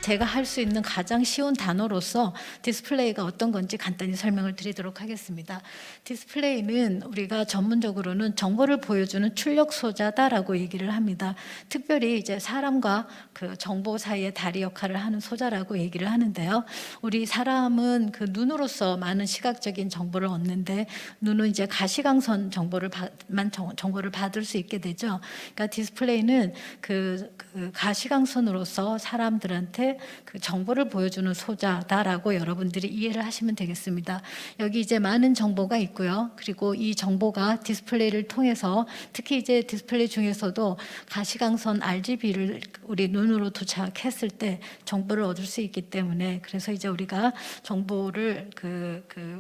제가 할 수 있는 가장 쉬운 단어로서 디스플레이가 어떤 건지 간단히 설명을 드리도록 하겠습니다. 디스플레이는 우리가 전문적으로는 정보를 보여주는 출력 소자다라고 얘기를 합니다. 특별히 이제 사람과 그 정보 사이의 다리 역할을 하는 소자라고 얘기를 하는데요. 우리 사람은 그 눈으로서 많은 시각적인 정보를 얻는데 눈은 이제 가시광선 정보를 받을 수 있게 되죠. 그러니까 디스플레이는 그 가시광선으로서 사람들한테 그 정보를 보여주는 소자다라고 여러분들이 이해를 하시면 되겠습니다. 여기 이제 많은 정보가 있고요. 그리고 이 정보가 디스플레이를 통해서 특히 이제 디스플레이 중에서도 가시광선 RGB를 우리 눈으로 도착했을 때 정보를 얻을 수 있기 때문에 그래서 이제 우리가 정보를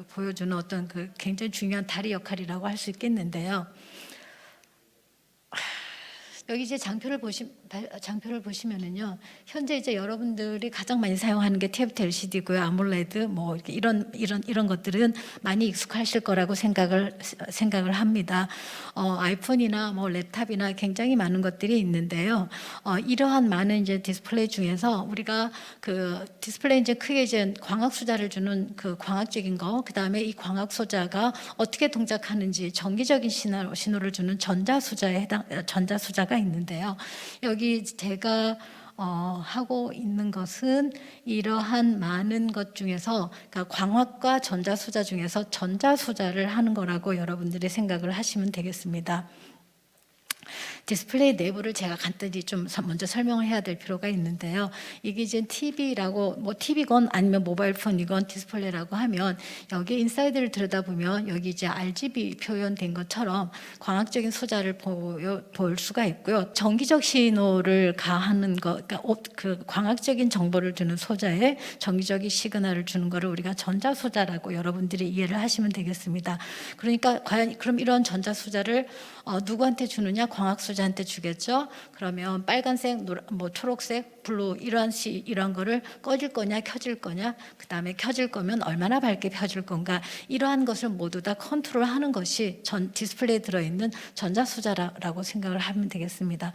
보여주는 어떤 그 굉장히 중요한 다리 역할이라고 할 수 있겠는데요. 여기 이제 장표를 보시면은요, 현재 이제 여러분들이 가장 많이 사용하는 게 TFT LCD고요, 아몰레드 뭐 이런 것들은 많이 익숙하실 거라고 생각을 합니다. 아이폰이나 뭐 랩탑이나 굉장히 많은 것들이 있는데요. 이러한 많은 이제 디스플레이 중에서 우리가 그 디스플레이 이제 크게 이제 광학 수자를 주는 그 광학적인 거, 그 다음에 이 광학 소자가 어떻게 동작하는지 정기적인 신호를 주는 전자수자가 있는데요. 여기 제가 하고 있는 것은 이러한 많은 것 중에서 그러니까 광학과 전자수자 중에서 전자수자를 하는 거라고 여러분들이 생각을 하시면 되겠습니다. 디스플레이 내부를 제가 간단히 좀 먼저 설명을 해야 될 필요가 있는데요. 이게 이제 TV라고 뭐 TV건 아니면 모바일 폰이건 디스플레이라고 하면 여기 인사이드를 들여다보면 여기 이제 RGB 표현된 것처럼 광학적인 소자를 볼 수가 있고요. 정기적 신호를 가하는 것, 그러니까 그 광학적인 정보를 주는 소자에 정기적인 시그널을 주는 것을 우리가 전자소자라고 여러분들이 이해를 하시면 되겠습니다. 그러니까 과연 그럼 이런 전자소자를 누구한테 주느냐? 광학소자한테 주겠죠. 그러면 빨간색, 뭐 초록색, 블루 이러한 거를 꺼질 거냐, 켜질 거냐, 그 다음에 켜질 거면 얼마나 밝게 켜질 건가, 이러한 것을 모두 다 컨트롤하는 것이 디스플레이에 들어있는 전자소자라고 생각을 하면 되겠습니다.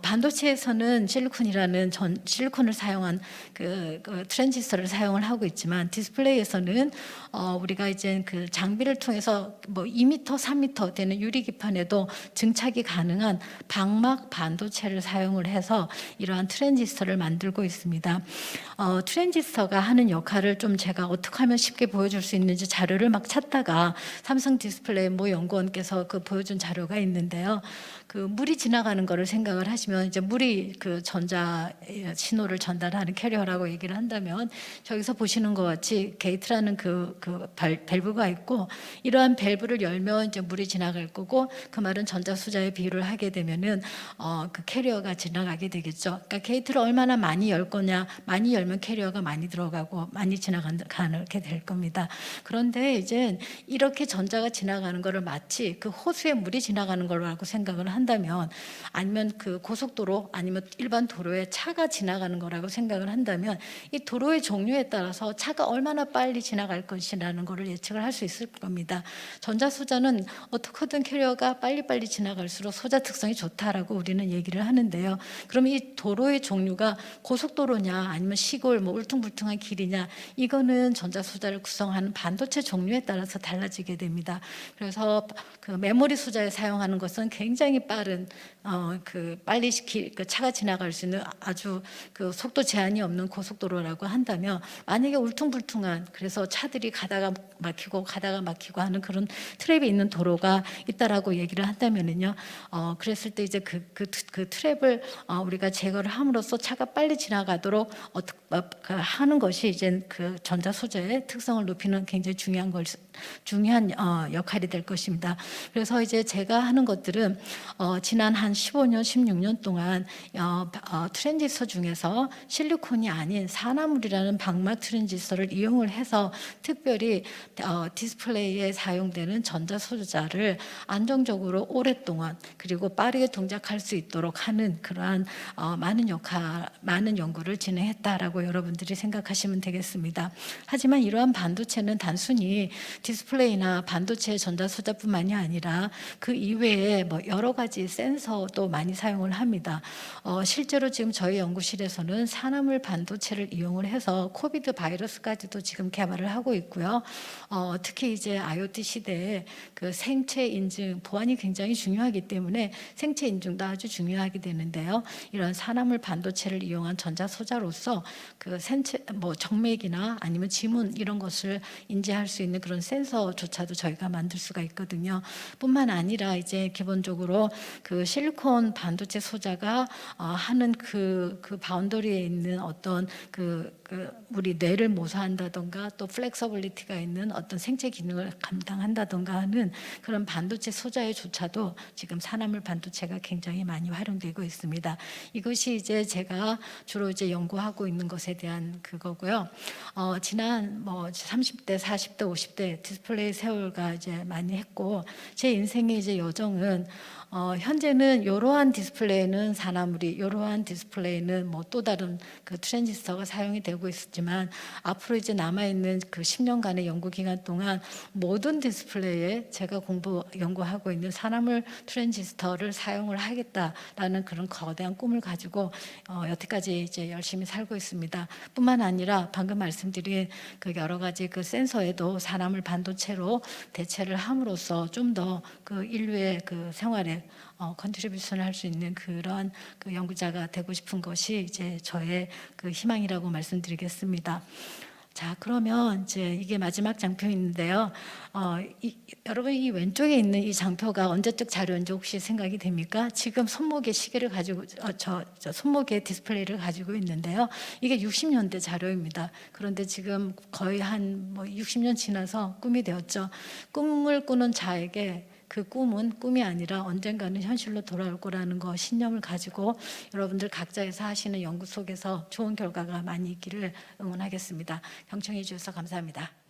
반도체에서는 실리콘을 사용한 그 트랜지스터를 사용을 하고 있지만 디스플레이에서는 우리가 이제 그 장비를 통해서 뭐 2m, 3m 되는 유리기판에도 증착이 가능한 방막 반도체를 사용을 해서 이러한 트랜지스터를 만들고 있습니다. 트랜지스터가 하는 역할을 좀 제가 어떻게 하면 쉽게 보여줄 수 있는지 자료를 막 찾다가 삼성 디스플레이 모 연구원께서 그 보여준 자료가 있는데요. 그 물이 지나가는 거를 생각을 하시면 이제 물이 그 전자 신호를 전달하는 캐리어라고 얘기를 한다면 저기서 보시는 것 같이 게이트라는 밸브가 있고 이러한 밸브를 열면 이제 물이 지나갈 거고 그 말은 전자수자에 비유를 하게 되면은 그 캐리어가 지나가게 되겠죠. 그러니까 게이트를 얼마나 많이 열 거냐, 많이 열면 캐리어가 많이 들어가고 많이 지나가게 될 겁니다. 그런데 이제 이렇게 전자가 지나가는 거를 마치 그 호수에 물이 지나가는 거라고 생각을 한다면 아니면 그 고속도로 아니면 일반 도로에 차가 지나가는 거라고 생각을 한다면 이 도로의 종류에 따라서 차가 얼마나 빨리 지나갈 것이라는 거를 예측을 할 수 있을 겁니다. 전자수자는 어떻게든 캐리어가 빨리빨리 지나갈수록 소자 특성이 좋다라고 우리는 얘기를 하는데요. 그럼 이 도로의 종류가 고속도로냐 아니면 시골 뭐 울퉁불퉁한 길이냐, 이거는 전자수자를 구성하는 반도체 종류에 따라서 달라지게 됩니다. 그래서 그 메모리 수자에 사용하는 것은 굉장히 빠른 빨리 차가 지나갈 수 있는 아주 그 속도 제한이 없는 고속도로라고 한다면 만약에 울퉁불퉁한, 그래서 차들이 가다가 막히고 하는 그런 트랩이 있는 도로가 있다라고 얘기를 한다면은요, 그랬을 때 이제 그 트랩을 우리가 제거를 함으로써 차가 빨리 지나가도록 하는 것이 이제 그 전자 소재의 특성을 높이는 굉장히 중요한 역할이 될 것입니다. 그래서 이제 제가 하는 것들은 지난 한 15년, 16년 동안 트랜지스터 중에서 실리콘이 아닌 산화물이라는 방막 트랜지스터를 이용을 해서 특별히 디스플레이에 사용되는 전자소자를 안정적으로 오랫동안 그리고 빠르게 동작할 수 있도록 하는 그러한 많은 연구를 진행했다라고 여러분들이 생각하시면 되겠습니다. 하지만 이러한 반도체는 단순히 디스플레이나 반도체 전자소자뿐만이 아니라 그 이외에 뭐 여러 가지 센서도 많이 사용을 합니다. 실제로 지금 저희 연구실에서는 산화물 반도체를 이용을 해서 코비드 바이러스까지도 지금 개발을 하고 있고요. 특히 이제 IoT 시대에 그 생체 인증 보안이 굉장히 중요하기 때문에 생체 인증도 아주 중요하게 되는데요. 이런 산화물 반도체를 이용한 전자소자로서 그 정맥이나 아니면 지문 이런 것을 인지할 수 있는 그런 센서조차도 저희가 만들 수가 있거든요. 뿐만 아니라 이제 기본적으로 그 실리콘 반도체 소자가 하는 그 바운더리에 있는 어떤 우리 뇌를 모사한다던가 또 플렉서빌리티가 있는 어떤 생체 기능을 감당한다던가 하는 그런 반도체 소자에조차도 지금 산화물 반도체가 굉장히 많이 활용되고 있습니다. 이것이 이제 제가 주로 이제 연구하고 있는 것에 대한 그거고요. 지난 30대, 40대, 50대 디스플레이 세월가 이제 많이 했고 제 인생의 이제 여정은 현재는 이러한 디스플레이는 산화물이, 이러한 디스플레이는 뭐 또 다른 그 트랜지스터가 사용이 되고 있지만 앞으로 이제 남아 있는 그 10년간의 연구 기간 동안 모든 디스플레이에 제가 연구하고 있는 산화물 트랜지스터를 사용을 하겠다라는 그런 거대한 꿈을 가지고 여태까지 이제 열심히 살고 있습니다. 뿐만 아니라 방금 말씀드린 그 여러 가지 그 센서에도 산화물 반도체로 대체를 함으로써 좀 더 그 인류의 그 생활에 컨트리뷰션을 할 수 있는 그런 그 연구자가 되고 싶은 것이 이제 저의 그 희망이라고 말씀드리겠습니다. 자, 그러면 이제 이게 마지막 장표인데요. 여러분 이 왼쪽에 있는 이 장표가 언제적 자료인지 혹시 생각이 됩니까? 지금 손목에 시계를 가지고 저 손목에 디스플레이를 가지고 있는데요. 이게 60년대 자료입니다. 그런데 지금 거의 한 60년 지나서 꿈이 되었죠. 꿈을 꾸는 자에게 그 꿈은 꿈이 아니라 언젠가는 현실로 돌아올 거라는 거 신념을 가지고 여러분들 각자에서 하시는 연구 속에서 좋은 결과가 많이 있기를 응원하겠습니다. 경청해 주셔서 감사합니다.